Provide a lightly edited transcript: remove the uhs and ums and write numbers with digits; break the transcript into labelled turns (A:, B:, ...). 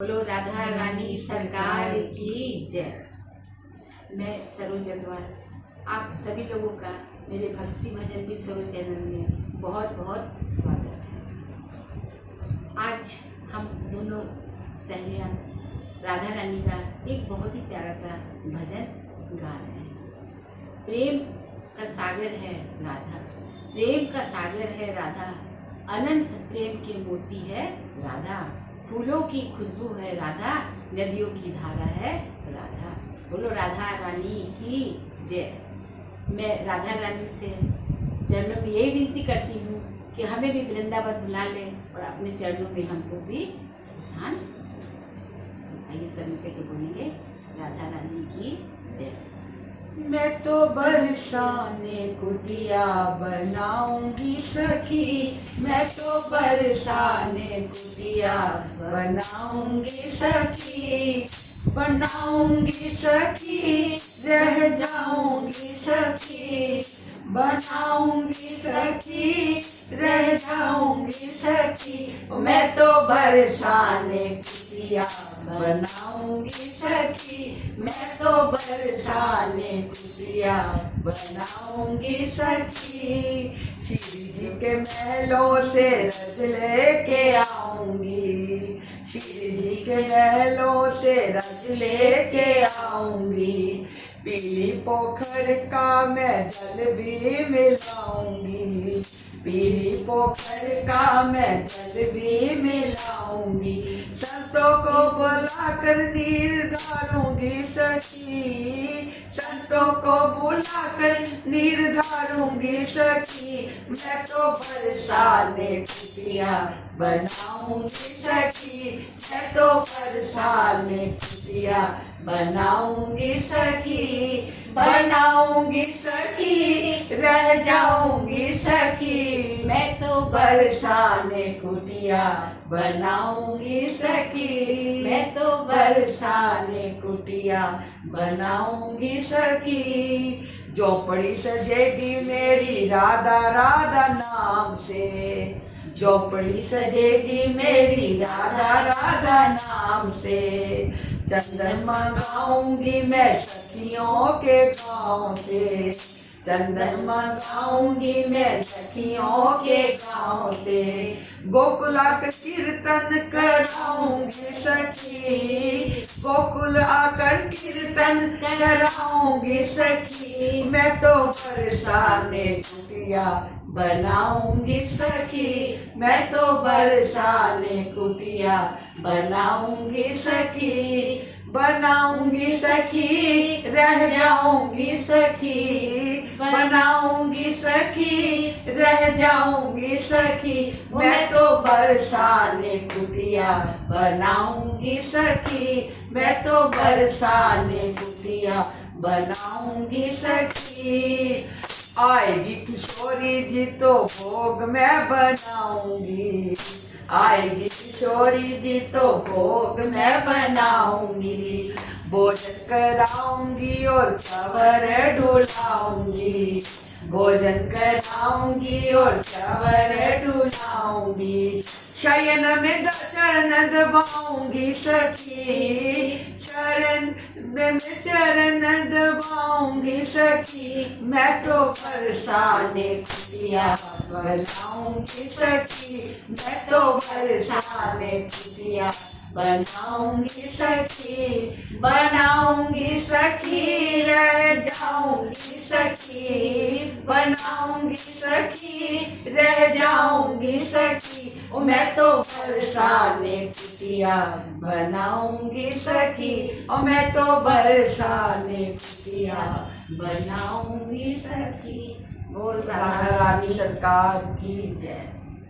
A: बोलो राधा रानी सरकार की जय। मैं सरोज अग्रवाल, आप सभी लोगों का मेरे भक्ति भजन भी सरोज चैनल में बहुत बहुत स्वागत है। आज हम दोनों सहेलियाँ राधा रानी का एक बहुत ही प्यारा सा भजन गा रहे हैं। प्रेम का सागर है राधा, प्रेम का सागर है राधा, अनंत प्रेम के मोती है राधा, फूलों की खुशबू है राधा, नदियों की धारा है राधा। बोलो राधा रानी की जय। मैं राधा रानी से चरणों में यही विनती करती हूँ कि हमें भी वृंदावन बुला लें और अपने चरणों में हमको भी स्थान। आइए सब मिलकर के बोलेंगे राधा रानी की जय।
B: मैं तो बरसाने कुटिया बनाऊंगी सखी, मैं तो बरसाने कुटिया बनाऊंगी सखी, बनाऊंगी सखी, रह जाऊंगी सखी, बनाऊंगी सखी, रह जाऊंगी सखी। मैं तो बरसाने कुटिया बनाऊंगी सखी, मैं तो बरसाने कुटिया बनाऊंगी सखी। श्री जी के महलों से रज लेके आऊंगी, श्री जी के महलों से रज लेके आऊंगी। पीली पोखर का मैं जल भी मिलाऊंगी, पीली पोखर का मैं जल भी मिलाऊंगी। संतों को बुलाकर नीर ढालूंगी सखी, संतों को बुलाकर नीर ढालूंगी सखी। मैं तो बरसाने कुटिया बनाऊंगी सखी, मैं तो बरसाने कुटिया बनाऊंगी सखी, बनाऊंगी सखी, रह जाऊंगी सखी। मैं तो बरसाने कुटिया बनाऊंगी सखी, मैं तो बरसाने कुटिया बनाऊंगी सखी। झोपड़ी सजेगी मेरी राधा राधा नाम से, झोपड़ी सजेगी मेरी राधा राधा नाम से। चंदन मंगाऊंगी मैं सखियों के गाँव से, चंदन मंगाऊंगी मैं सखियों के गाँव से। गोकुल आकर कीर्तन कराऊंगी सखी, गोकुल आकर कीर्तन कराऊंगी सखी। मैं तो बरसाने कुटिया बनाऊंगी सखी, मैं तो बरसाने कुटिया बनाऊंगी सखी, बनाऊंगी सखी, रह जाऊंगी सखी, बनाऊंगी सखी, रह जाऊंगी सखी। मैं तो बरसाने कुटिया बनाऊंगी सखी, मैं तो बरसाने कुटिया बनाऊंगी सखी। आएगी किशोरी जी तो भोग मैं बनाऊंगी, आएगी किशोरी जी तो भोग मैं बनाऊंगी। भोजन कराऊंगी और चवर डुलाऊंगी, भोजन कराऊंगी और चवर डुलाऊंगी। शयन में चरण दबाऊंगी सखी, चरण में चरण दबाऊंगी सखी। मैं तो बरसाने कुटिया बनाऊंगी सखी, मैं तो बरसाने कुटिया बनाऊंगी सखी, बनाऊंगी सखी, रह जाऊंगी सखी, बनाऊंगी सखी, रह जाऊंगी सखी। मैं तो बरसाने कुटिया बनाऊंगी सखी, और मैं तो बरसाने कुटिया बनाऊंगी सखी। बोल राधा रानी सरकार की जय।